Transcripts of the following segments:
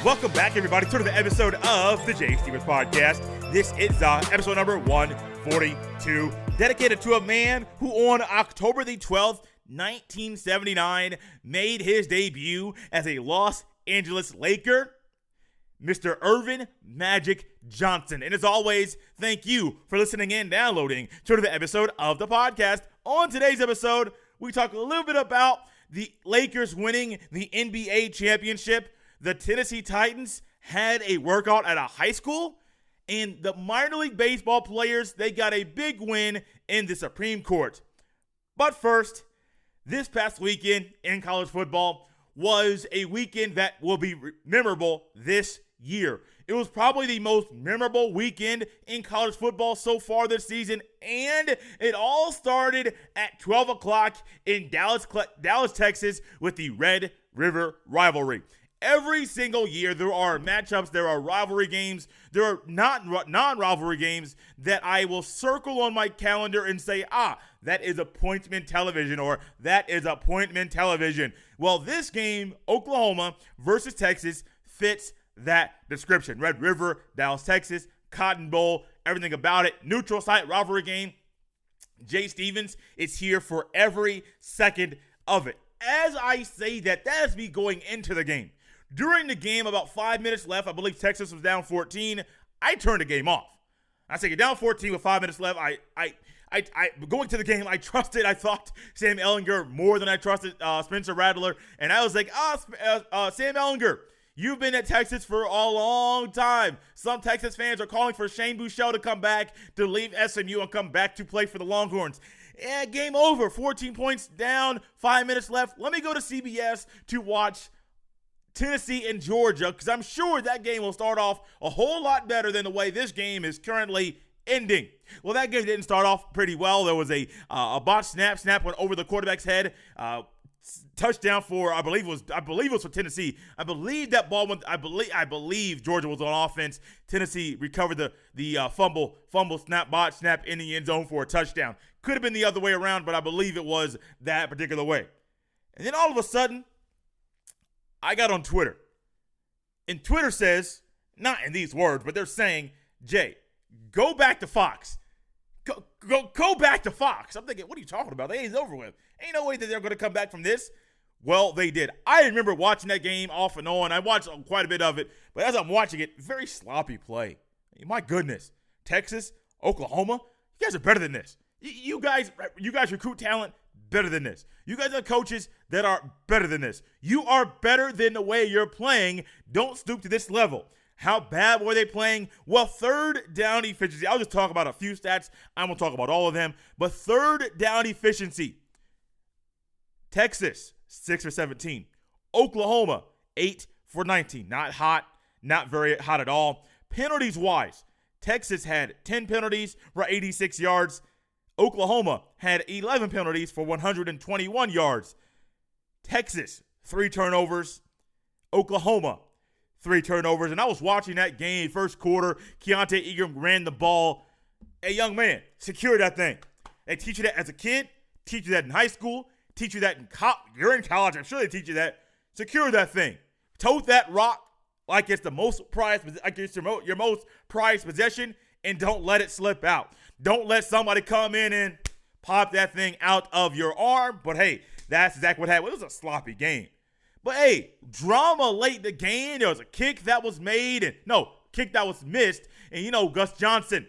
Welcome back, everybody, to the episode of the Jay Stevens Podcast. This is episode number 142, dedicated to a man who on October the 12th, 1979, made his debut as a Los Angeles Laker, Mr. Earvin Magic Johnson. And as always, thank you for listening and downloading to the episode of the podcast. On today's episode, we talk a little bit about the Lakers winning the NBA championship. The Tennessee Titans had a workout at a high school, and the minor league baseball players, they got a big win in the Supreme Court. But first, this past weekend in college football was a weekend that will be memorable this year. It was probably the most memorable weekend in college football so far this season, and it all started at 12 o'clock in Dallas, Texas with the Red River rivalry. Every single year, there are matchups, there are rivalry games, there are non-rivalry games that I will circle on my calendar and say, that is appointment television, or that is appointment television. Well, this game, Oklahoma versus Texas, fits that description. Red River, Dallas, Texas, Cotton Bowl, everything about it. Neutral site rivalry game. Jay Stevens is here for every second of it. As I say that, that's me going into the game. During the game, about 5 minutes left, I believe Texas was down 14. I turned the game off. I said, you're down 14 with 5 minutes left. I going to the game, I thought Sam Ehlinger more than I trusted Spencer Rattler. And I was like, Sam Ehlinger, you've been at Texas for a long time. Some Texas fans are calling for Shane Buechele to come back, to leave SMU and come back to play for the Longhorns. And game over, 14 points down, 5 minutes left. Let me go to CBS to watch Tennessee and Georgia, because I'm sure that game will start off a whole lot better than the way this game is currently ending. Well, that game didn't start off pretty well. There was a botched snap went over the quarterback's head. Touchdown for I believe it was for Tennessee. I believe that ball went. I believe Georgia was on offense. Tennessee recovered the fumble snap in the end zone for a touchdown. Could have been the other way around, but I believe it was that particular way. And then all of a sudden, I got on Twitter, and Twitter says, not in these words, but they're saying, Jay, go back to Fox. Go back to Fox. I'm thinking, what are you talking about? They ain't over with. Ain't no way that they're going to come back from this. Well, they did. I remember watching that game off and on. I watched quite a bit of it, but as I'm watching it, very sloppy play. My goodness. Texas, Oklahoma, you guys are better than this. You guys recruit talent better than this. You guys are coaches that are better than this. You are better than the way you're playing. Don't stoop to this level. How bad were they playing? Well, third down efficiency. I'll just talk about a few stats. I won't talk about all of them. But third down efficiency. Texas, 6 for 17. Oklahoma, 8 for 19. Not hot. Not very hot at all. Penalties-wise, Texas had 10 penalties for 86 yards. Oklahoma had 11 penalties for 121 yards. Texas, 3 turnovers. Oklahoma, 3 turnovers. And I was watching that game, first quarter. Keontae Ingram ran the ball. Hey, young man, secure that thing. They teach you that as a kid, teach you that in high school, teach you that in you're in college. I'm sure they teach you that. Secure that thing. Tote that rock like it's the most prized, like it's your most prized possession, and don't let it slip out. Don't let somebody come in and pop that thing out of your arm. But, hey, that's exactly what happened. It was a sloppy game. But, hey, drama late in the game. There was a kick that was made. Kick that was missed. And, Gus Johnson.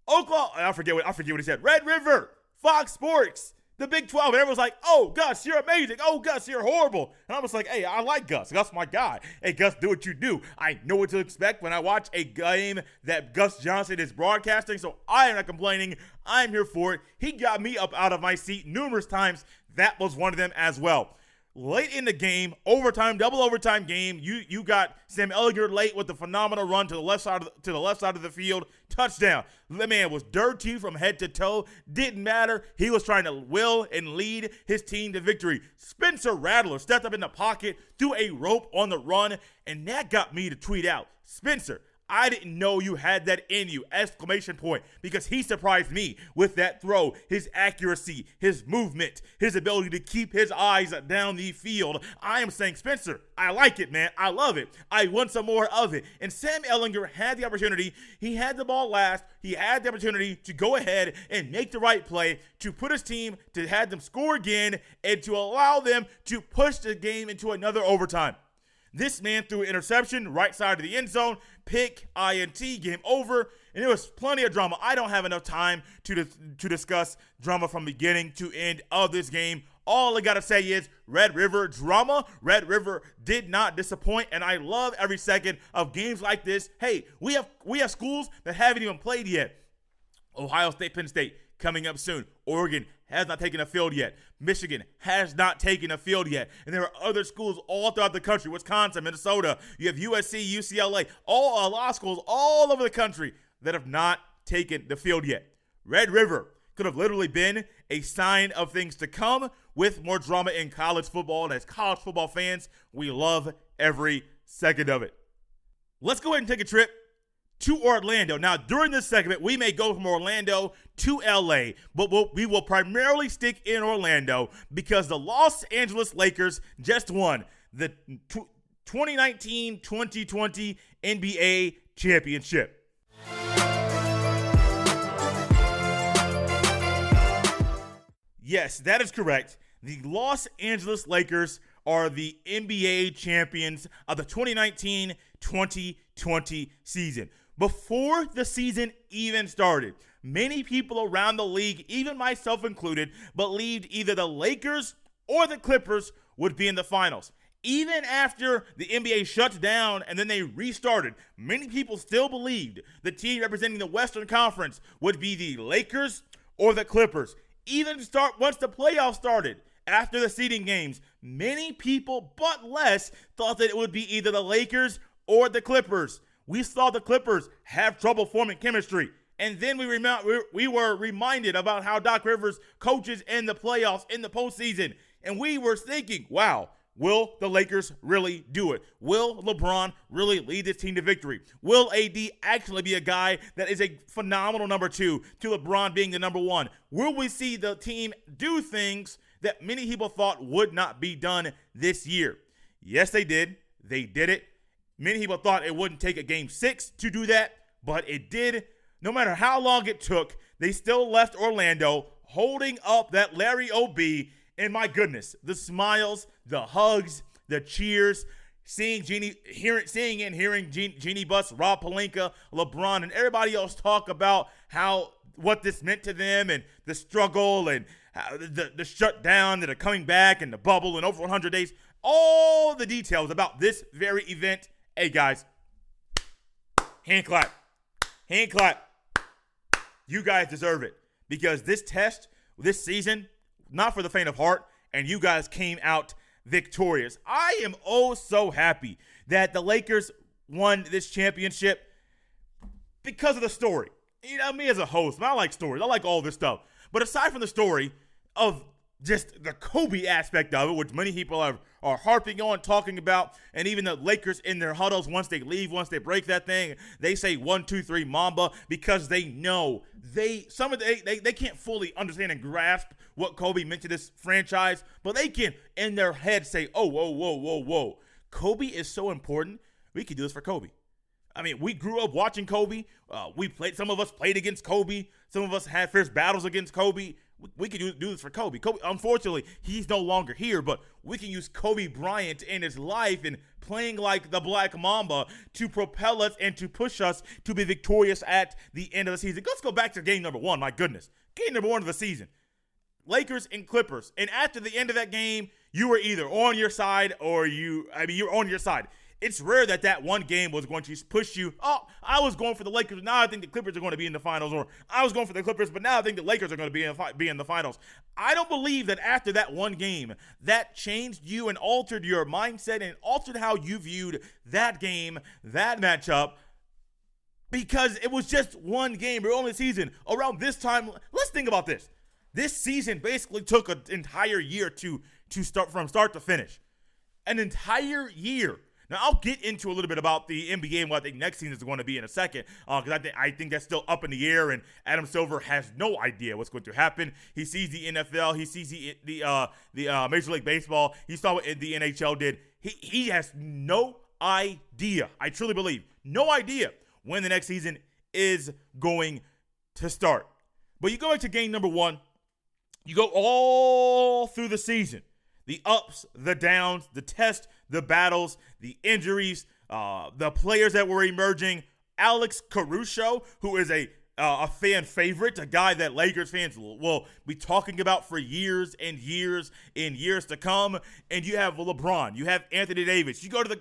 Oklahoma. I forget what he said. Red River. Fox Sports. The Big 12. And everyone's like, oh, Gus, you're amazing. Oh, Gus, you're horrible. And I was like, hey, I like Gus. Gus, my guy. Hey, Gus, do what you do. I know what to expect when I watch a game that Gus Johnson is broadcasting, so I am not complaining. I'm here for it. He got me up out of my seat numerous times. That was one of them as well. Late in the game, overtime, double overtime game, you got Sam Ehlinger late with the phenomenal run to the left side of the field, touchdown. The man was dirty from head to toe. Didn't matter. He was trying to will and lead his team to victory. Spencer Rattler stepped up in the pocket, threw a rope on the run, and that got me to tweet out, Spencer, I didn't know you had that in you, exclamation point, because he surprised me with that throw, his accuracy, his movement, his ability to keep his eyes down the field. I am saying, Spencer, I like it, man. I love it. I want some more of it. And Sam Ehlinger had the opportunity. He had the ball last. He had the opportunity to go ahead and make the right play, to put his team, to have them score again, and to allow them to push the game into another overtime. This man threw an interception, right side of the end zone, pick, INT, game over, and there was plenty of drama. I don't have enough time to discuss drama from beginning to end of this game. All I got to say is Red River drama. Red River did not disappoint, and I love every second of games like this. Hey, we have schools that haven't even played yet. Ohio State, Penn State coming up soon. Oregon has not taken a field yet. Michigan has not taken a field yet. And there are other schools all throughout the country. Wisconsin, Minnesota. You have USC, UCLA, a lot of schools all over the country that have not taken the field yet. Red River could have literally been a sign of things to come with more drama in college football. And as college football fans, we love every second of it. Let's go ahead and take a trip to Orlando. Now, during this segment, we may go from Orlando to LA, but we will primarily stick in Orlando because the Los Angeles Lakers just won the 2019-2020 NBA championship. Yes, that is correct. The Los Angeles Lakers are the NBA champions of the 2019-2020 season. Before the season even started, many people around the league, even myself included, believed either the Lakers or the Clippers would be in the finals. Even after the NBA shut down and then they restarted, many people still believed the team representing the Western Conference would be the Lakers or the Clippers. Once the playoffs started, after the seeding games, many people but less thought that it would be either the Lakers or the Clippers. We saw the Clippers have trouble forming chemistry. And then we were reminded about how Doc Rivers coaches in the playoffs, in the postseason. And we were thinking, wow, will the Lakers really do it? Will LeBron really lead this team to victory? Will AD actually be a guy that is a phenomenal number 2 to LeBron being the number 1? Will we see the team do things that many people thought would not be done this year? Yes, they did. They did it. Many people thought it wouldn't take a game 6 to do that, but it did. No matter how long it took, they still left Orlando holding up that Larry O.B. And my goodness, the smiles, the hugs, the cheers, seeing Jeannie Buss, Rob Pelinka, LeBron, and everybody else talk about what this meant to them and the struggle and the shutdown that are coming back and the bubble and over 100 days. All the details about this very event. Hey, guys, hand clap. Hand clap. You guys deserve it because this season, not for the faint of heart, and you guys came out victorious. I am so happy that the Lakers won this championship because of the story. You know, me as a host, I like stories. I like all this stuff. But aside from the story of just the Kobe aspect of it, which many people are harping on, talking about, and even the Lakers in their huddles, once they leave, once they break that thing, they say 1, 2, 3 Mamba because they know they can't fully understand and grasp what Kobe meant to this franchise, but they can in their head say, oh, whoa. Kobe is so important. We can do this for Kobe. I mean, we grew up watching Kobe. Some of us played against Kobe. Some of us had fierce battles against Kobe. We can do this for Kobe. Kobe, unfortunately, he's no longer here, but we can use Kobe Bryant in his life and playing like the Black Mamba to propel us and to push us to be victorious at the end of the season. Let's go back to game number 1. My goodness. Game number 1 of the season. Lakers and Clippers. And after the end of that game, you were either on your side or you're on your side. It's rare that one game was going to push you. Oh, I was going for the Lakers, but now I think the Clippers are going to be in the finals. Or I was going for the Clippers, but now I think the Lakers are going to be in the finals. I don't believe that after that one game, that changed you and altered your mindset and altered how you viewed that game, that matchup, because it was just one game early in the season. Around this time, let's think about this. This season basically took an entire year to start from start to finish. An entire year. Now, I'll get into a little bit about the NBA and what I think next season is going to be in a second, because I think that's still up in the air, and Adam Silver has no idea what's going to happen. He sees the NFL, he sees the Major League Baseball, he saw what the NHL did. He has no idea, I truly believe, no idea when the next season is going to start. But you go into game number one, you go all through the season. The ups, the downs, the tests, the battles, the injuries, the players that were emerging. Alex Caruso, who is a fan favorite, a guy that Lakers fans will be talking about for years and years and years to come. And you have LeBron, you have Anthony Davis. You go to the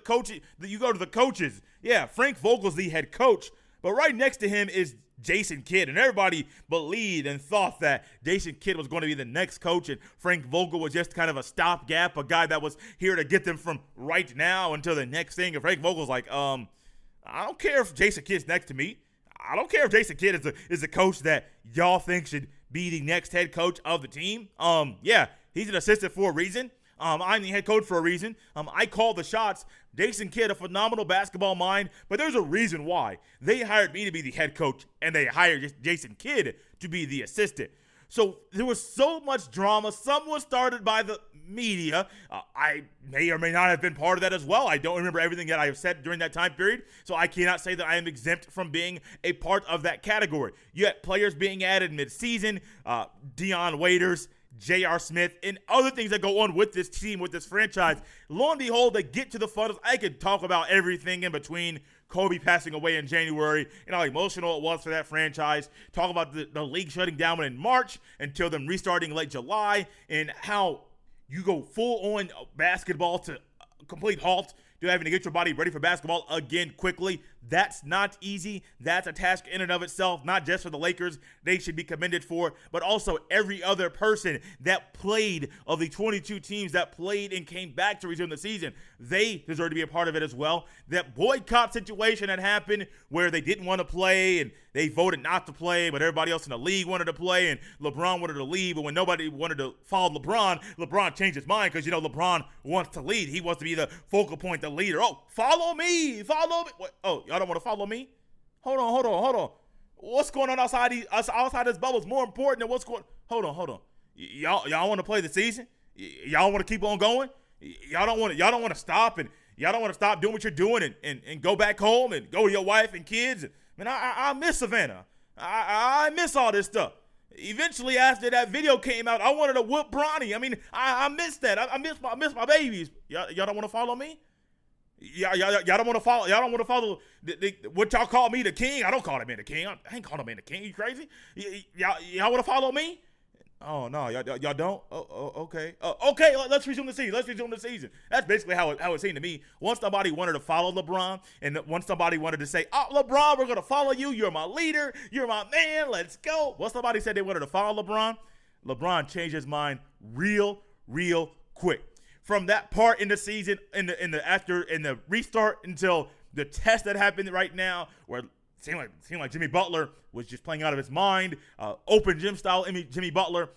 coaches. Yeah, Frank Vogel's the head coach, but right next to him is Jason Kidd, and everybody believed and thought that Jason Kidd was going to be the next coach, and Frank Vogel was just kind of a stopgap, a guy that was here to get them from right now until the next thing. And Frank Vogel's like, I don't care if Jason Kidd's next to me. I don't care if Jason Kidd is a coach that y'all think should be the next head coach of the team. Yeah, he's an assistant for a reason. I'm the head coach for a reason. I call the shots. Jason Kidd, a phenomenal basketball mind, but there's a reason why. They hired me to be the head coach, and they hired Jason Kidd to be the assistant. So there was so much drama. Some was started by the media. I may or may not have been part of that as well. I don't remember everything that I have said during that time period, so I cannot say that I am exempt from being a part of that category. You had players being added mid-season, Dion Waiters, J.R. Smith, and other things that go on with this team, with this franchise. Lo and behold, they get to the finals. I could talk about everything in between Kobe passing away in January and how emotional it was for that franchise. Talk about the league shutting down in March until them restarting late July, and how you go full-on basketball to a complete halt to having to get your body ready for basketball again quickly. That's not easy. That's a task in and of itself, not just for the Lakers. They should be commended for, but also every other person that played, of the 22 teams that played and came back to resume the season. They deserve to be a part of it as well. That boycott situation that happened where they didn't want to play and they voted not to play, but everybody else in the league wanted to play, and LeBron wanted to leave. But when nobody wanted to follow LeBron changed his mind, because, LeBron wants to lead. He wants to be the focal point, the leader. Oh, follow me. What? Oh, y'all don't want to follow me? Hold on. What's going on outside this bubble is more important than what's going. Hold on. Y'all want to play the season? Y'all want to keep on going? Y'all don't want to stop, and y'all don't want to stop doing what you're doing and go back home and go to your wife and kids. Man, I miss Savannah. I miss all this stuff. Eventually, after that video came out, I wanted to whoop Bronny. I mean, I miss that. I miss my babies. Y'all don't want to follow me? Y'all don't want to follow. Y'all don't want to follow what y'all call me, the king. I don't call that man the king. I ain't calling that man the king. You crazy? Y'all want to follow me? Oh no, y'all don't. Oh, okay. Okay. Let's resume the season. That's basically how it seemed to me. Once somebody wanted to follow LeBron, and once somebody wanted to say, "Oh, LeBron, we're gonna follow you. You're my leader. You're my man. Let's go." Once somebody said they wanted to follow LeBron changed his mind real quick. From that part in the season, in the restart until the test that happened right now, where it seemed like Jimmy Butler was just playing out of his mind, open gym style Jimmy Butler.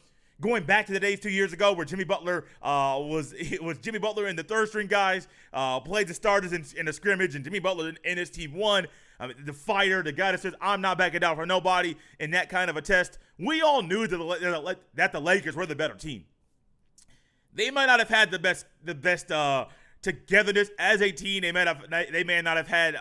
Going back to the days 2 years ago where Jimmy Butler was Jimmy Butler and the third string guys played the starters in a scrimmage, and Jimmy Butler and his team won. The fighter, the guy that says, "I'm not backing down for nobody," in that kind of a test. We all knew that the Lakers were the better team. They might not have had the best togetherness as a team. They may not have had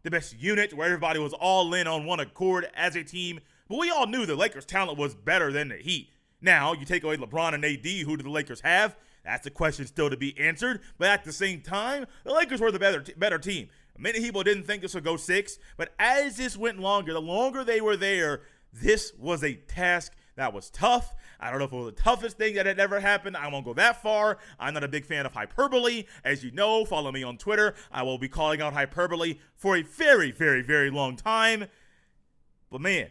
the best unit where everybody was all in on one accord as a team. But we all knew the Lakers' talent was better than the Heat. Now, you take away LeBron and AD, who do the Lakers have? That's a question still to be answered. But at the same time, the Lakers were the better team. Many people didn't think this would go 6. But as this went longer, the longer they were there, this was a task that was tough. I don't know if it was the toughest thing that had ever happened. I won't go that far. I'm not a big fan of hyperbole. As you know, follow me on Twitter. I will be calling out hyperbole for a very, very, very long time. But man,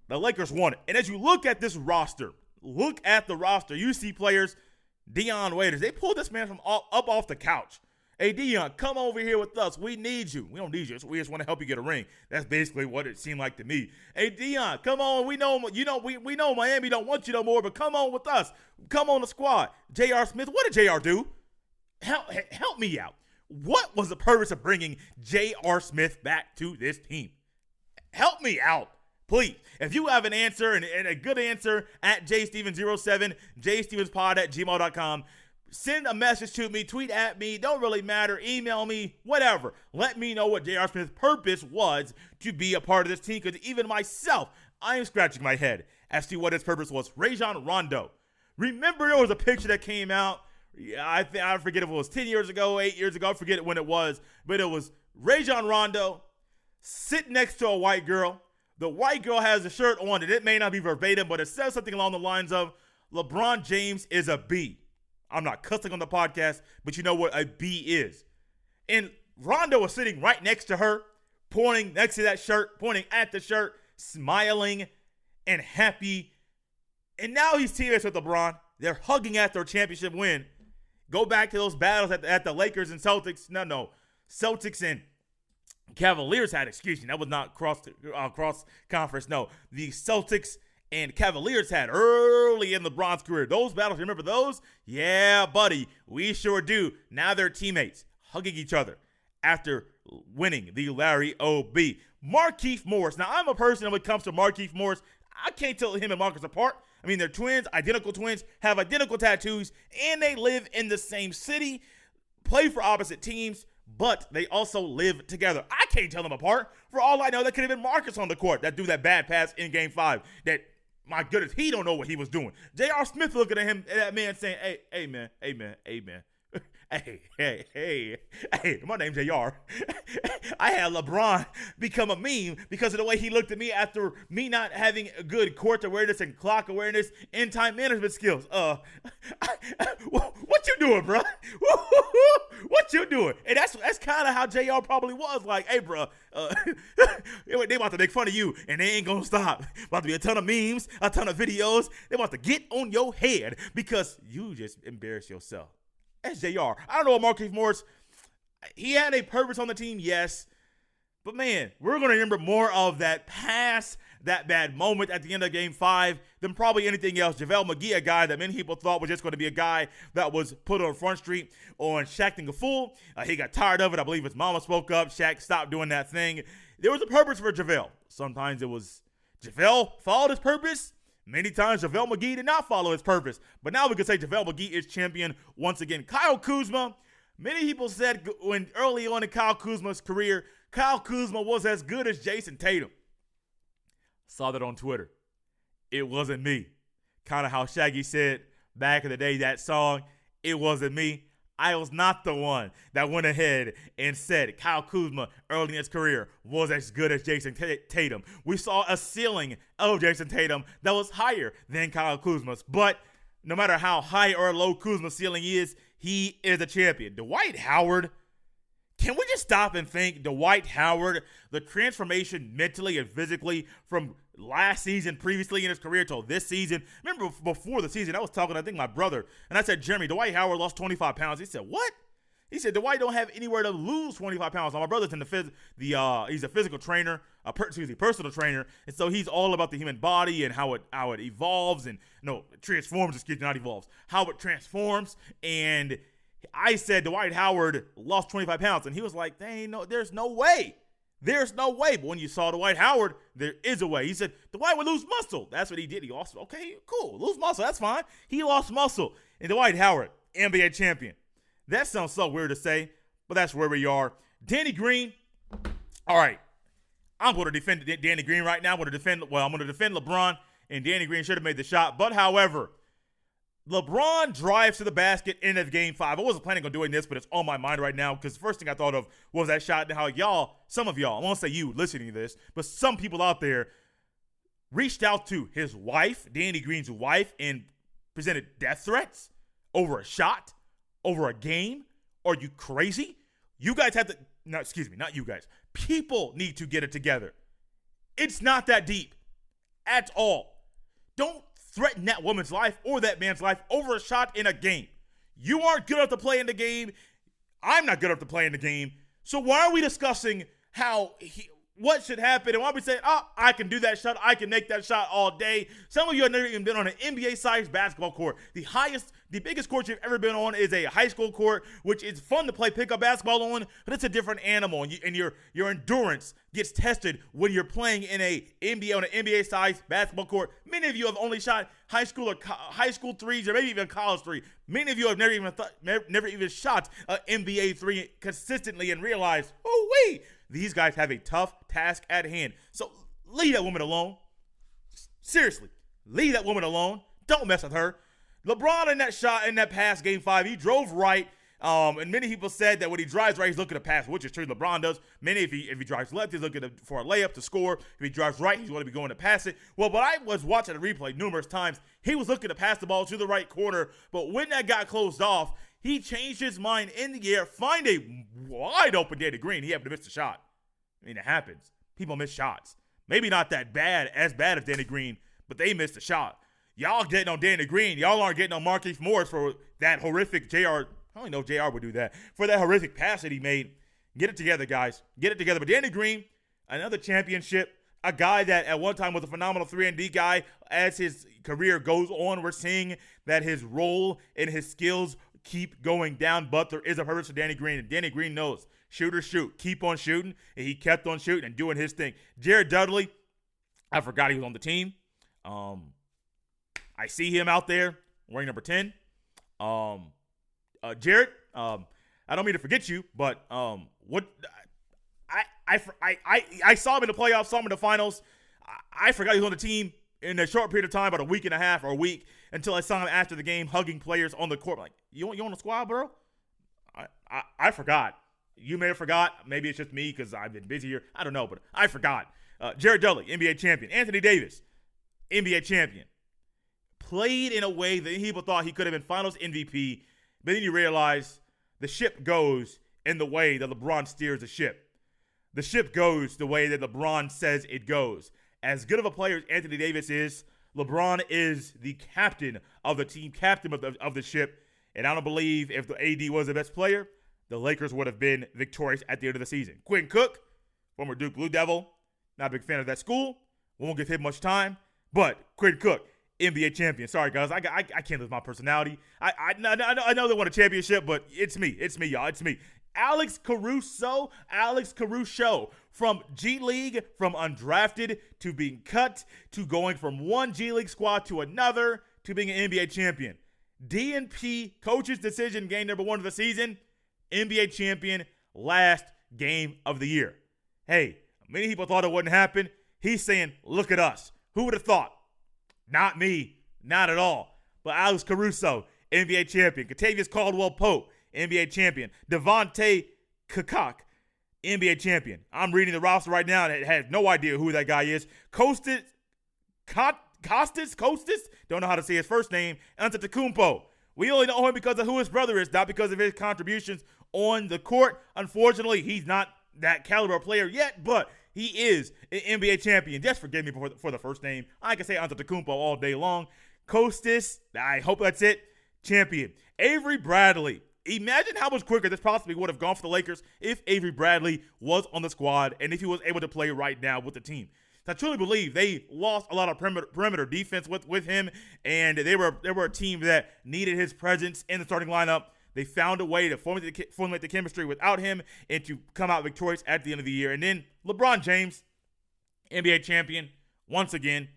the Lakers won it. And as you look at this roster, you see players, Dion Waiters. They pulled this man from up off the couch. Hey, Dion, come over here with us. We need you. We don't need you. We just want to help you get a ring. That's basically what it seemed like to me. Hey, Dion, come on. We know, we know Miami don't want you no more, but come on with us. Come on the squad. J.R. Smith, what did J.R. do? Help me out. What was the purpose of bringing J.R. Smith back to this team? Help me out, please. If you have an answer and a good answer at jstevens07, jstevenspod@gmail.com, send a message to me, tweet at me, don't really matter, email me, whatever. Let me know what J.R. Smith's purpose was to be a part of this team, because even myself, I am scratching my head as to what his purpose was. Rajon Rondo. Remember there was a picture that came out, I forget if it was 10 years ago, 8 years ago, I forget when it was, but it was Rajon Rondo sitting next to a white girl. The white girl has a shirt on, and it may not be verbatim, but it says something along the lines of, LeBron James is a B. I'm not cussing on the podcast, but you know what a B is. And Rondo was sitting right next to her, pointing next to that shirt, pointing at the shirt, smiling and happy. And now he's teammates with LeBron. They're hugging after a championship win. Go back to those battles at the Lakers and Celtics. No. Celtics and Cavaliers had, excuse me, that was not cross conference. No, the Celtics and Cavaliers had early in LeBron's career. Those battles, remember those? Yeah, buddy, we sure do. Now they're teammates, hugging each other after winning the Larry O.B. Markieff Morris. Now, I'm a person when it comes to Markieff Morris, I can't tell him and Marcus apart. I mean, they're twins, identical twins, have identical tattoos, and they live in the same city, play for opposite teams, but they also live together. I can't tell them apart. For all I know, that could have been Marcus on the court that do that bad pass in Game 5. That, my goodness, he don't know what he was doing. J.R. Smith looking at him, at that man saying, hey, man. Hey, my name's JR. I had LeBron become a meme because of the way he looked at me after me not having a good court awareness and clock awareness and time management skills. What you doing, bro? What you doing? And that's kind of how JR probably was. Like, hey, bro, they about to make fun of you, and they ain't gonna stop. About to be a ton of memes, a ton of videos. They about to get on your head because you just embarrass yourself. That's JR. I don't know what Markieff Morris, he had a purpose on the team, yes. But man, we're going to remember more of that pass, that bad moment at the end of Game 5 than probably anything else. JaVale McGee, a guy that many people thought was just going to be a guy that was put on Front Street on Shaq acting a fool. He got tired of it. I believe his mama spoke up. Shaq stopped doing that thing. There was a purpose for JaVale. Sometimes it was JaVale followed his purpose. Many times, JaVale McGee did not follow his purpose. But now we can say JaVale McGee is champion once again. Kyle Kuzma, many people said when early on in Kyle Kuzma's career, Kyle Kuzma was as good as Jason Tatum. Saw that on Twitter. It wasn't me. Kind of how Shaggy said back in the day, that song, it wasn't me. I was not the one that went ahead and said Kyle Kuzma early in his career was as good as Jason Tatum. We saw a ceiling of Jason Tatum that was higher than Kyle Kuzma's. But no matter how high or low Kuzma's ceiling is, he is a champion. Dwight Howard, can we just stop and think Dwight Howard, the transformation mentally and physically from last season, previously in his career till this season? Remember before the season, I was talking, I think my brother, and I said, Jeremy, Dwight Howard lost 25 pounds. He said, what? He said, Dwight don't have anywhere to lose 25 pounds. Now, my brother's in he's a physical trainer, personal trainer, and so he's all about the human body and how it evolves and, transforms, not evolves, how it transforms. And I said Dwight Howard lost 25 pounds, and he was like, there's no way. There's no way. But when you saw Dwight Howard, there is a way. He said, Dwight would lose muscle. That's what he did. He lost, okay, cool, lose muscle, that's fine. He lost muscle. And Dwight Howard, NBA champion. That sounds so weird to say, but that's where we are. Danny Green, all right, I'm going to defend Danny Green right now. I'm going to defend LeBron, and Danny Green should have made the shot. But, however, LeBron drives to the basket in of Game 5. I wasn't planning on doing this, but it's on my mind right now because the first thing I thought of was that shot and how some of y'all, I won't say you listening to this, but some people out there reached out to his wife, Danny Green's wife, and presented death threats over a shot, over a game. Are you crazy? You guys have to, no, excuse me, not you guys. People need to get it together. It's not that deep at all. Don't threaten that woman's life or that man's life over a shot in a game. You aren't good enough to play in the game. I'm not good enough to play in the game. So why are we discussing how what should happen, and why we say, oh, I can do that shot, I can make that shot all day. Some of you have never even been on an NBA-sized basketball court. The biggest court you've ever been on is a high school court, which is fun to play pickup basketball on, but it's a different animal, and your endurance gets tested when you're playing on an NBA-sized basketball court. Many of you have only shot high school threes, or maybe even college three. Many of you have never even shot an NBA three consistently and realized, oh wait, these guys have a tough task at hand. So leave that woman alone. Seriously, leave that woman alone. Don't mess with her. LeBron in that pass, game 5, he drove right. And many people said that when he drives right, he's looking to pass, which is true. LeBron does. Many, if he drives left, he's looking for a layup to score. If he drives right, he's going to be going to pass it. Well, but I was watching the replay numerous times. He was looking to pass the ball to the right corner, but when that got closed off, he changed his mind in the air, find a wide open Danny Green. He happened to miss the shot. I mean, it happens. People miss shots. Maybe not as bad as Danny Green, but they missed the shot. Y'all getting on Danny Green. Y'all aren't getting on Markieff Morris for that horrific JR. I don't know if JR would do that. For that horrific pass that he made. Get it together, guys. Get it together. But Danny Green, another championship. A guy that at one time was a phenomenal 3-and-D guy. As his career goes on, we're seeing that his role and his skills keep going down. But there is a purpose for Danny Green. And Danny Green knows. Shoot or shoot. Keep on shooting. And he kept on shooting and doing his thing. Jared Dudley, I forgot he was on the team. I see him out there wearing number 10. Jared, I don't mean to forget you, but I saw him in the playoffs, saw him in the finals. I forgot he was on the team in a short period of time, about a week and a half or a week, until I saw him after the game hugging players on the court. I'm like, you on the squad, bro? I forgot. You may have forgot. Maybe it's just me because I've been busy here. I don't know, but I forgot. Jared Dudley, NBA champion. Anthony Davis, NBA champion. Played in a way that people thought he could have been finals MVP, but then you realize the ship goes in the way that LeBron steers the ship. The ship goes the way that LeBron says it goes. As good of a player as Anthony Davis is, LeBron is the captain of the team, captain of the ship, and I don't believe if the AD was the best player, the Lakers would have been victorious at the end of the season. Quinn Cook, former Duke Blue Devil, not a big fan of that school. Won't give him much time, but Quinn Cook, NBA champion. Sorry, guys. I can't lose my personality. I know they won a championship, but it's me. It's me, y'all. It's me. Alex Caruso, from G League, from undrafted to being cut to going from one G League squad to another to being an NBA champion. DNP coach's decision, game number 1 of the season, NBA champion, last game of the year. Hey, many people thought it wouldn't happen. He's saying, look at us. Who would have thought? Not me. Not at all. But Alex Caruso, NBA champion. Kentavious Caldwell-Pope, NBA champion. Devontae Cacok, NBA champion. I'm reading the roster right now and have no idea who that guy is. Kostas, don't know how to say his first name, Antetokounmpo. We only know him because of who his brother is, not because of his contributions on the court. Unfortunately, he's not that caliber player yet, but he is an NBA champion. Just forgive me for the first name. I can say Antetokounmpo all day long. Kostas, I hope that's it, champion. Avery Bradley. Imagine how much quicker this possibly would have gone for the Lakers if Avery Bradley was on the squad and if he was able to play right now with the team. I truly believe they lost a lot of perimeter defense with him, and they were a team that needed his presence in the starting lineup. They found a way to formulate the chemistry without him and to come out victorious at the end of the year. And then LeBron James, NBA champion, once again,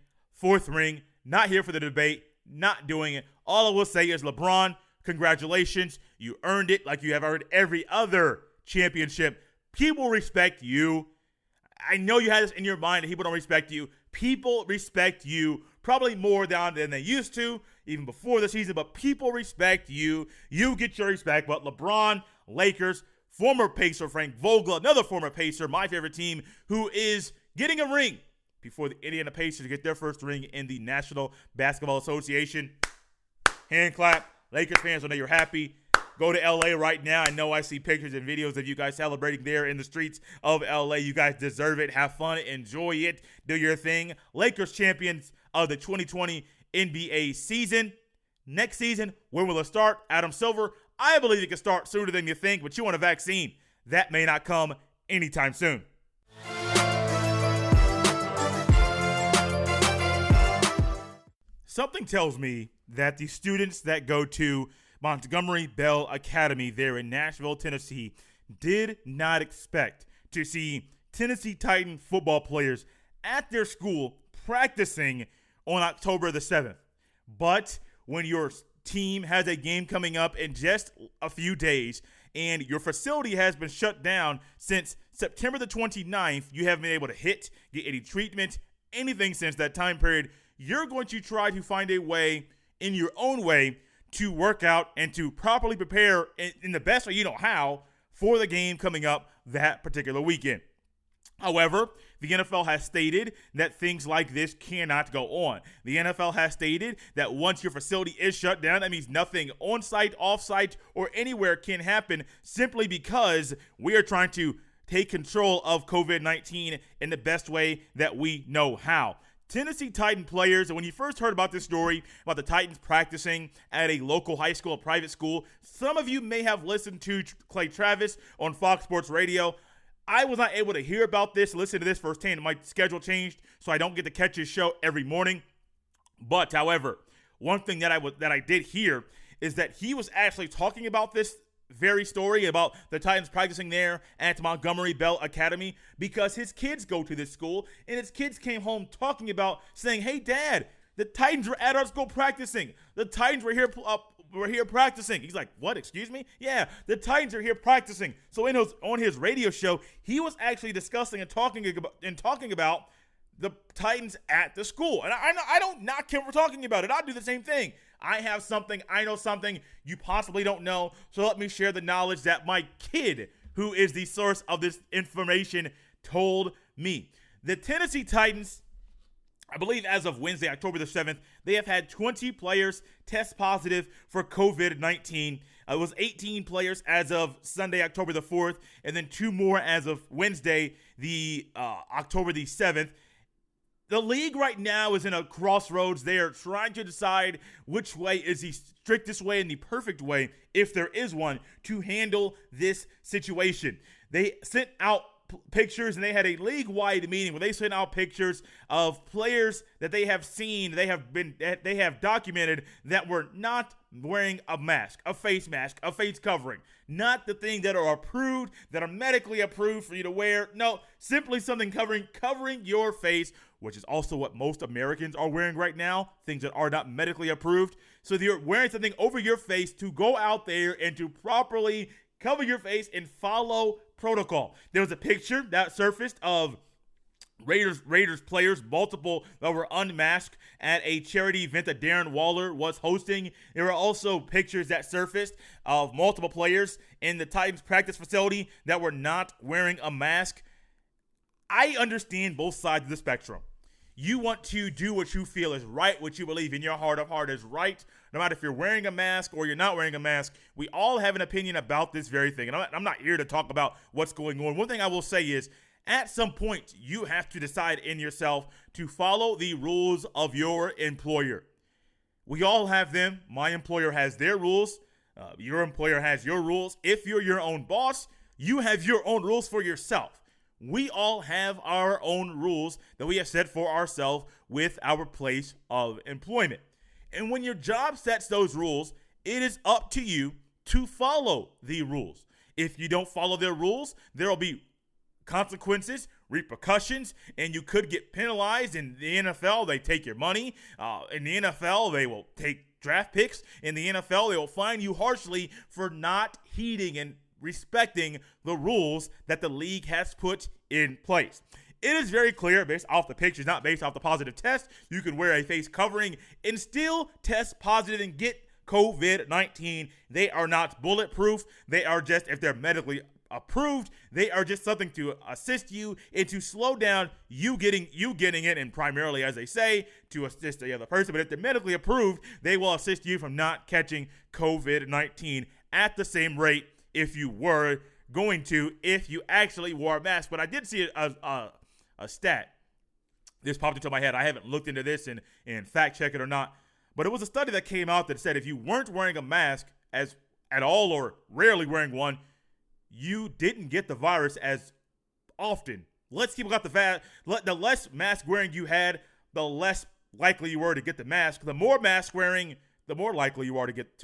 4th ring, not here for the debate, not doing it. All I will say is, LeBron, congratulations. You earned it like you have earned every other championship. People respect you. I know you had this in your mind that people don't respect you. People respect you probably more than they used to, even before the season, but people respect you. You get your respect. But LeBron, Lakers, former Pacer Frank Vogel, another former Pacer, my favorite team, who is getting a ring before the Indiana Pacers get their first ring in the National Basketball Association. Hand clap. Lakers fans, I know you're happy. Go to LA right now. I know I see pictures and videos of you guys celebrating there in the streets of LA. You guys deserve it. Have fun. Enjoy it. Do your thing. Lakers champions of the 2020 NBA season. Next season, when will it start? Adam Silver, I believe it can start sooner than you think, but you want a vaccine. That may not come anytime soon. Something tells me that the students that go to Montgomery Bell Academy there in Nashville, Tennessee, did not expect to see Tennessee Titan football players at their school practicing on October the 7th. But when your team has a game coming up in just a few days and your facility has been shut down since September the 29th, you haven't been able to get any treatment, anything since that time period, you're going to try to find a way, in your own way, to work out and to properly prepare in the best way you know how for the game coming up that particular weekend. However, the NFL has stated that things like this cannot go on. The NFL has stated that once your facility is shut down, that means nothing on-site, off-site, or anywhere can happen simply because we are trying to take control of COVID-19 in the best way that we know how. Tennessee Titan players, and when you first heard about this story about the Titans practicing at a local high school, a private school, some of you may have listened to Clay Travis on Fox Sports Radio. I was not able to hear about this, listen to this firsthand. My schedule changed, so I don't get to catch his show every morning. But, however, one thing that I did hear is that he was actually talking about this very story about the Titans practicing there at Montgomery Bell Academy because his kids go to this school, and his kids came home talking about saying, "Hey, Dad, the Titans were at our school practicing. The Titans were here practicing." He's like, "What? Excuse me?" "Yeah, the Titans are here practicing." So on his radio show, he was actually discussing and talking about the Titans at the school. And I don't knock him for talking about it. I do the same thing. I have something, I know something you possibly don't know, so let me share the knowledge that my kid, who is the source of this information, told me. The Tennessee Titans, I believe as of Wednesday, October the 7th, they have had 20 players test positive for COVID-19. It was 18 players as of Sunday, October the 4th, and then 2 more as of Wednesday, October the 7th. The league right now is in a crossroads. They are trying to decide which way is the strictest way and the perfect way, if there is one, to handle this situation. They sent out pictures, and they had a league-wide meeting where they sent out pictures of players that they have seen, they have documented that were not wearing a mask, a face covering, not the thing that are approved, that are medically approved for you to wear. No, simply something covering your face, which is also what most Americans are wearing right now, things that are not medically approved. So you're wearing something over your face to go out there and to properly cover your face and follow protocol. There was a picture that surfaced of Raiders players, multiple that were unmasked at a charity event that Darren Waller was hosting. There were also pictures that surfaced of multiple players in the Titans practice facility that were not wearing a mask. I understand both sides of the spectrum. You want to do what you feel is right, what you believe in your heart of heart is right, no matter if you're wearing a mask or you're not wearing a mask. We all have an opinion about this very thing, and I'm not here to talk about what's going on. One thing I will say is, at some point, you have to decide in yourself to follow the rules of your employer. We all have them. My employer has their rules. Your employer has your rules. If you're your own boss, you have your own rules for yourself. We all have our own rules that we have set for ourselves with our place of employment. And when your job sets those rules, it is up to you to follow the rules. If you don't follow their rules, there will be consequences, repercussions, and you could get penalized. In the NFL, they take your money. In the NFL, they will take draft picks. In the NFL, they will fine you harshly for not heeding and respecting the rules that the league has put in place. It is very clear based off the pictures, not based off the positive test. You can wear a face covering and still test positive and get COVID-19. They are not bulletproof. They are just, if they're medically approved, they are just something to assist you and to slow down you getting it, and primarily, as they say, to assist the other person. But if they're medically approved, they will assist you from not catching COVID-19 at the same rate if you were going to, if you actually wore a mask. But I did see a stat. This popped into my head. I haven't looked into this and fact check it or not. But it was a study that came out that said if you weren't wearing a mask at all or rarely wearing one, you didn't get the virus as often. Less people got the less mask wearing you had, the less likely you were to get the mask, the more mask wearing, the more likely you are to get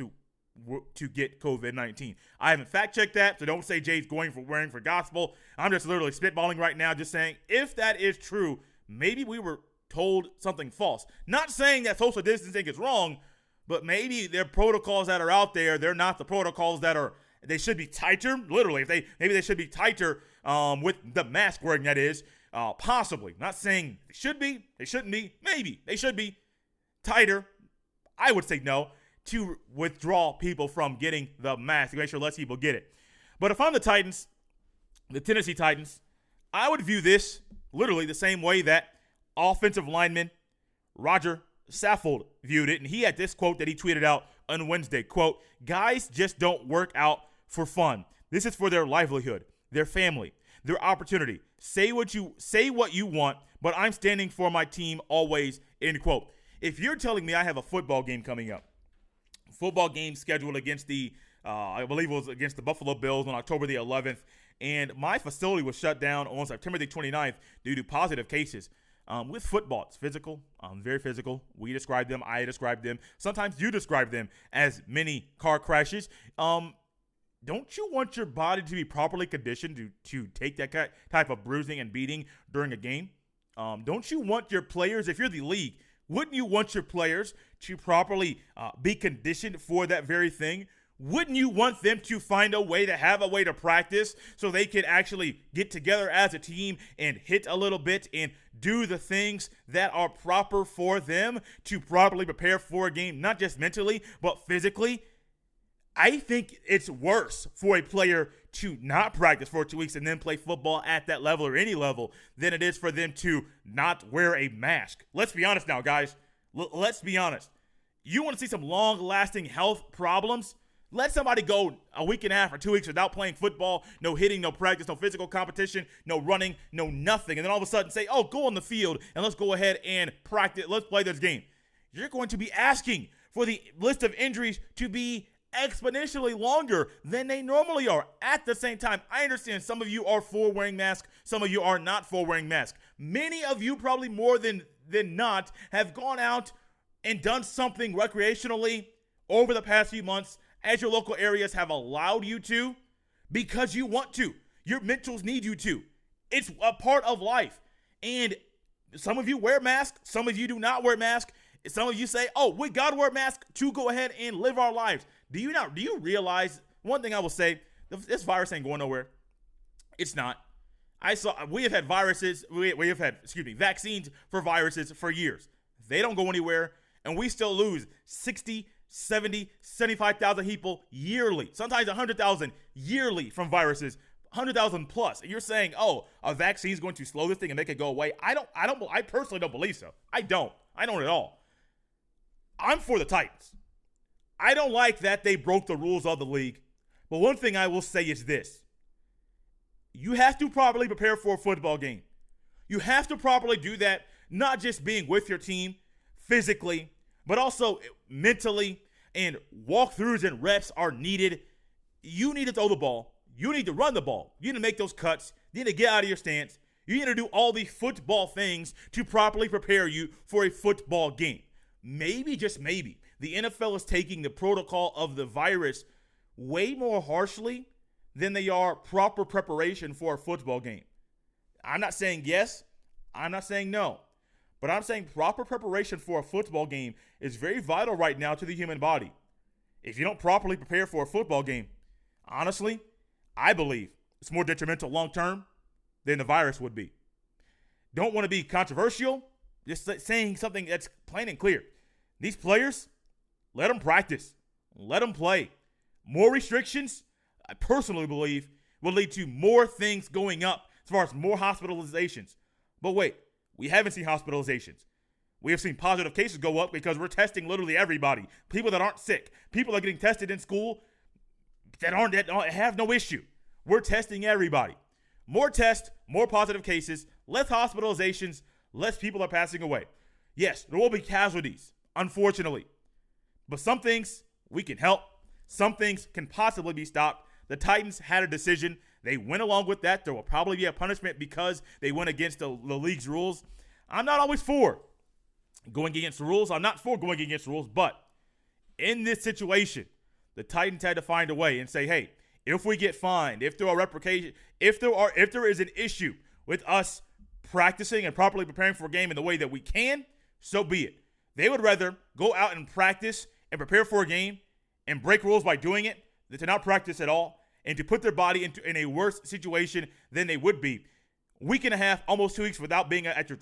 COVID-19. I haven't fact checked that, so don't say Jay's wearing for gospel. I'm just literally spitballing right now, just saying if that is true, maybe we were told something false. Not saying that social distancing is wrong, but maybe there are protocols that are out there. They're not the protocols they should be tighter. Literally, maybe they should be tighter with the mask wearing. That is possibly. Not saying they should be. They shouldn't be. Maybe they should be tighter. I would say no, to withdraw people from getting the mask, to make sure less people get it. But if I'm the Titans, the Tennessee Titans, I would view this literally the same way that offensive lineman Roger Saffold viewed it. And he had this quote that he tweeted out on Wednesday, quote, "Guys just don't work out for fun. This is for their livelihood, their family, their opportunity. Say what you want, but I'm standing for my team always," end quote. If you're telling me I have a football game coming up, football game scheduled against I believe it was against the Buffalo Bills on October the 11th, and my facility was shut down on September the 29th due to positive cases. With football, it's physical, very physical. We describe them, I describe them. Sometimes you describe them as mini car crashes. Don't you want your body to be properly conditioned to take that type of bruising and beating during a game? Don't you want your players, if you're the league, wouldn't you want your players to properly be conditioned for that very thing? Wouldn't you want them to find a way to have a way to practice so they can actually get together as a team and hit a little bit and do the things that are proper for them to properly prepare for a game, not just mentally, but physically? I think it's worse for a player to not practice for 2 weeks and then play football at that level or any level than it is for them to not wear a mask. Let's be honest now, guys. Let's be honest. You want to see some long-lasting health problems? Let somebody go a week and a half or 2 weeks without playing football, no hitting, no practice, no physical competition, no running, no nothing. And then all of a sudden say, oh, go on the field and let's go ahead and practice. Let's play this game. You're going to be asking for the list of injuries to be exponentially longer than they normally are. At the same time, I understand some of you are for wearing masks. Some of you are not for wearing masks. Many of you, probably more than not, have gone out and done something recreationally over the past few months as your local areas have allowed you to, because you want to. Your mentals need you to. It's a part of life. And some of you wear masks. Some of you do not wear masks. Some of you say, oh, we got to wear masks to go ahead and live our lives. Do you realize, one thing I will say, this virus ain't going nowhere. It's not. We have had vaccines for viruses for years. They don't go anywhere, and we still lose 60, 70, 75,000 people yearly, sometimes 100,000 yearly from viruses, 100,000 plus. And you're saying, oh, a vaccine is going to slow this thing and make it go away. I personally don't believe so. I don't at all. I'm for the Titans. I don't like that they broke the rules of the league. But one thing I will say is this. You have to properly prepare for a football game. You have to properly do that, not just being with your team physically, but also mentally, and walkthroughs and reps are needed. You need to throw the ball. You need to run the ball. You need to make those cuts. You need to get out of your stance. You need to do all the football things to properly prepare you for a football game. Maybe, just maybe, the NFL is taking the protocol of the virus way more harshly than they are proper preparation for a football game. I'm not saying yes. I'm not saying no. But I'm saying proper preparation for a football game is very vital right now to the human body. If you don't properly prepare for a football game, honestly, I believe it's more detrimental long-term than the virus would be. Don't want to be controversial, just saying something that's plain and clear. These players, let them practice. Let them play. More restrictions, I personally believe, will lead to more things going up as far as more hospitalizations. But wait, we haven't seen hospitalizations. We have seen positive cases go up because we're testing literally everybody. People that aren't sick. People are getting tested in school that have no issue. We're testing everybody. More tests, more positive cases, less hospitalizations, less people are passing away. Yes, there will be casualties, unfortunately. But some things we can help. Some things can possibly be stopped. The Titans had a decision. They went along with that. There will probably be a punishment because they went against the league's rules. I'm not always for going against the rules. I'm not for going against the rules, but in this situation, the Titans had to find a way and say, hey, if we get fined, if there are repercussions, if there is an issue with us practicing and properly preparing for a game in the way that we can, so be it. They would rather go out and practice and prepare for a game and break rules by doing it than to not practice at all and to put their body in a worse situation than they would be. Week and a half, almost 2 weeks without being at your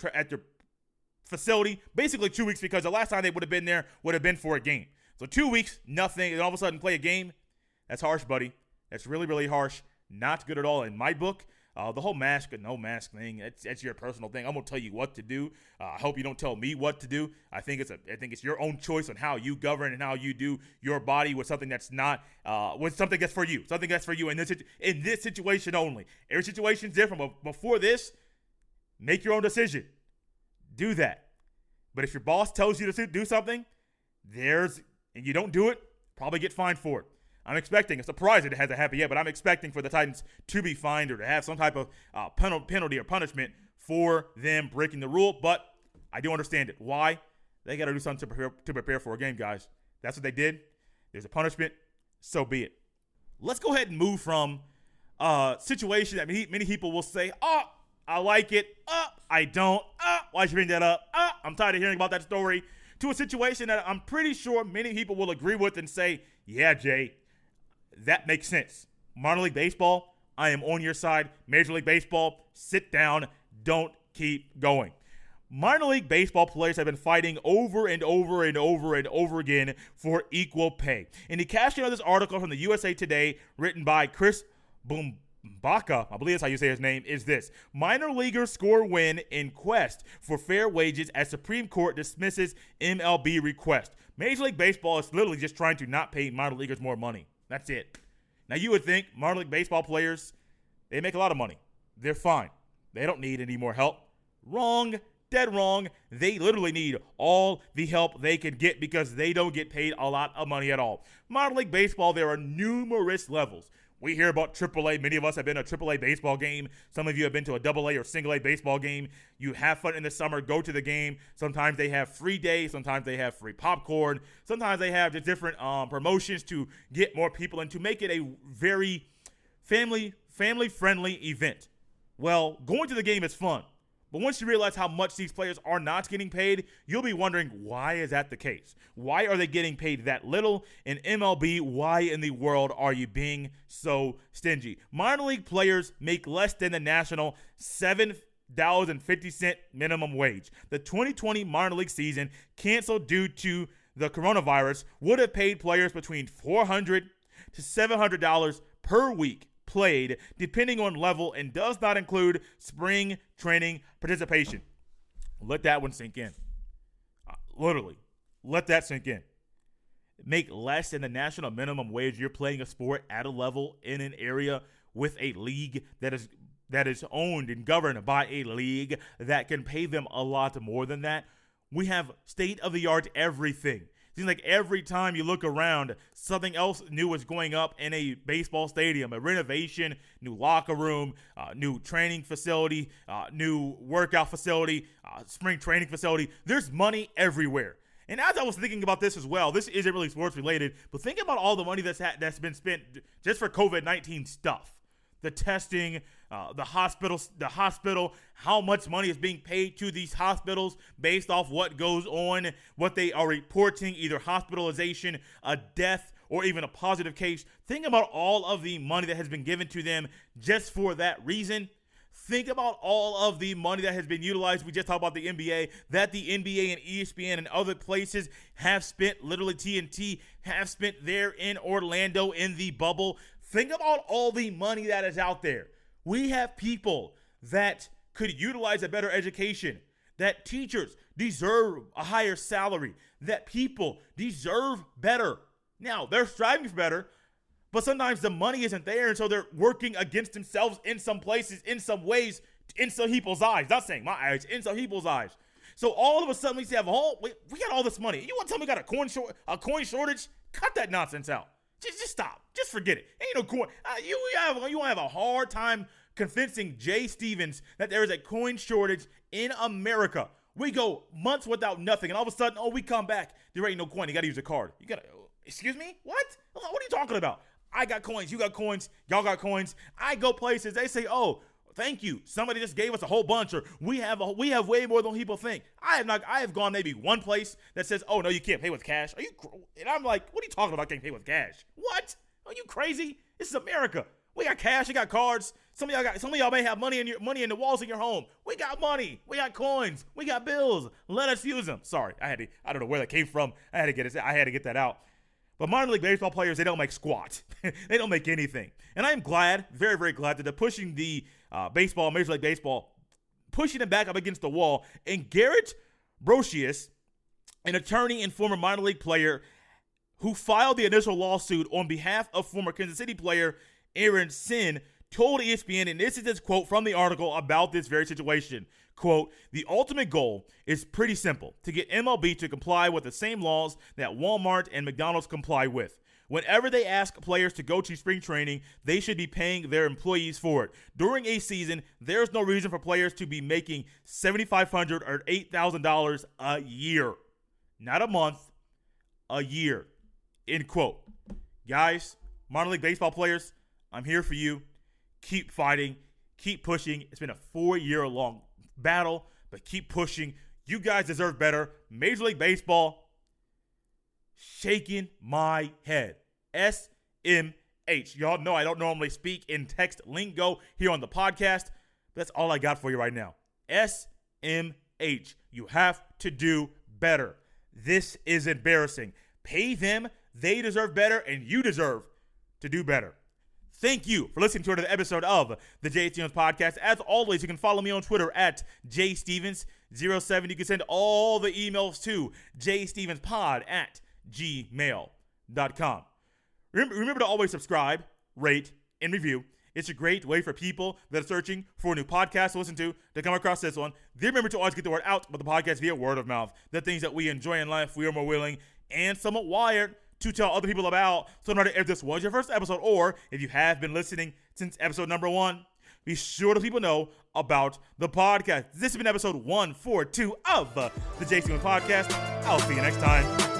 facility. Basically 2 weeks, because the last time they would have been there would have been for a game. So 2 weeks, nothing, and all of a sudden play a game. That's harsh, buddy. That's really, really harsh. Not good at all in my book. The whole mask and no mask thing, that's your personal thing. I'm gonna tell you what to do. I hope you don't tell me what to do. I think it's your own choice on how you govern and how you do your body with something that's not with something that's for you. Something that's for you in this situation only. Every situation is different, but before this, make your own decision. Do that. But if your boss tells you to do something, and you don't do it, probably get fined for it. I'm expecting, a surprise it hasn't happened yet, but I'm expecting for the Titans to be fined or to have some type of penalty or punishment for them breaking the rule. But I do understand it. Why? They got to do something to prepare for a game, guys. That's what they did. There's a punishment. So be it. Let's go ahead and move from a situation that many people will say, oh, I like it. Oh, I don't. Oh, why'd you bring that up? Oh, I'm tired of hearing about that story. To a situation that I'm pretty sure many people will agree with and say, yeah, Jay, that makes sense. Minor League Baseball, I am on your side. Major League Baseball, sit down. Don't keep going. Minor League Baseball players have been fighting over and over and over and over again for equal pay. In the caption of this article from the USA Today, written by Chris Bumbaka, I believe that's how you say his name, is this: minor leaguers score win in quest for fair wages as Supreme Court dismisses MLB request. Major League Baseball is literally just trying to not pay minor leaguers more money. That's it. Now, you would think minor league baseball players, they make a lot of money. They're fine. They don't need any more help. Wrong. Dead wrong. They literally need all the help they can get because they don't get paid a lot of money at all. Minor league baseball, there are numerous levels. We hear about AAA. Many of us have been to a AAA baseball game. Some of you have been to a AA or single A baseball game. You have fun in the summer. Go to the game. Sometimes they have free days. Sometimes they have free popcorn. Sometimes they have just different promotions to get more people and to make it a very family-friendly event. Well, going to the game is fun. But once you realize how much these players are not getting paid, you'll be wondering, why is that the case? Why are they getting paid that little? In MLB, why in the world are you being so stingy? Minor league players make less than the national $7.50 minimum wage. The 2020 minor league season, canceled due to the coronavirus, would have paid players between $400 to $700 per week played, depending on level, and does not include spring training participation. Let that one sink in. Literally, let that sink in. Make less than the national minimum wage. You're playing a sport at a level in an area with a league that is owned and governed by a league that can pay them a lot more than that. We have state-of-the-art everything. Seems like every time you look around, something else new is going up in a baseball stadium. A renovation, new locker room, new training facility, new workout facility, spring training facility. There's money everywhere. And as I was thinking about this as well, this isn't really sports related, but think about all the money that's been spent just for COVID-19 stuff. The testing, the hospital, how much money is being paid to these hospitals based off what goes on, what they are reporting, either hospitalization, a death, or even a positive case. Think about all of the money that has been given to them just for that reason. Think about all of the money that has been utilized. We just talked about the NBA, that the NBA and ESPN and other places have spent, literally TNT, have spent there in Orlando in the bubble. Think about all the money that is out there. We have people that could utilize a better education, that teachers deserve a higher salary, that people deserve better. Now, they're striving for better, but sometimes the money isn't there, and so they're working against themselves in some places, in some ways, in some people's eyes. Not saying my eyes, in some people's eyes. So all of a sudden we have we got all this money. You want to tell me we got a coin shortage? Cut that nonsense out. Just stop. Just forget it. Ain't no coin. You won't have a hard time convincing Jay Stevens that there is a coin shortage in America. We go months without nothing, and all of a sudden, we come back. There ain't no coin. You got to use a card. Excuse me? What? What are you talking about? I got coins. You got coins. Y'all got coins. I go places. They say, oh, thank you. Somebody just gave us a whole bunch, or we have way more than people think. I have gone maybe one place that says, oh, no, you can't pay with cash. And I'm like, what are you talking about? Can't pay with cash? What? Are you crazy? This is America. We got cash. We got cards. Some of y'all may have money in the walls in your home. We got money. We got coins. We got bills. Let us use them. Sorry, I don't know where that came from. I had to get that out. But minor league baseball players, they don't make squat. They don't make anything. And I'm glad, very, very glad that they're pushing the Major League Baseball, pushing them back up against the wall. And Garrett Brocious, an attorney and former minor league player who filed the initial lawsuit on behalf of former Kansas City player Aaron Sin, told ESPN, and this is his quote from the article about this very situation, quote, "The ultimate goal is pretty simple, to get MLB to comply with the same laws that Walmart and McDonald's comply with. Whenever they ask players to go to spring training, they should be paying their employees for it. During a season, there's no reason for players to be making $7,500 or $8,000 a year. Not a month, a year." End quote. Guys, minor league baseball players, I'm here for you. Keep fighting. Keep pushing. It's been a 4-year-long battle, but keep pushing. You guys deserve better. Major League Baseball, shaking my head. SMH. Y'all know I don't normally speak in text lingo here on the podcast. That's all I got for you right now. SMH. You have to do better. This is embarrassing. Pay them. They deserve better, and you deserve to do better. Thank you for listening to another episode of the Jay Stevens Podcast. As always, you can follow me on Twitter at jstevens07. You can send all the emails to jstevenspod@gmail.com. Remember to always subscribe, rate, and review. It's a great way for people that are searching for a new podcast to listen to come across this one. Then remember to always get the word out about the podcast via word of mouth. The things that we enjoy in life, we are more willing and somewhat wired to tell other people about. So no matter if this was your first episode or if you have been listening since episode number 1, be sure to let people know about the podcast. This has been episode 142 of the Jay Stevens Podcast. I'll see you next time.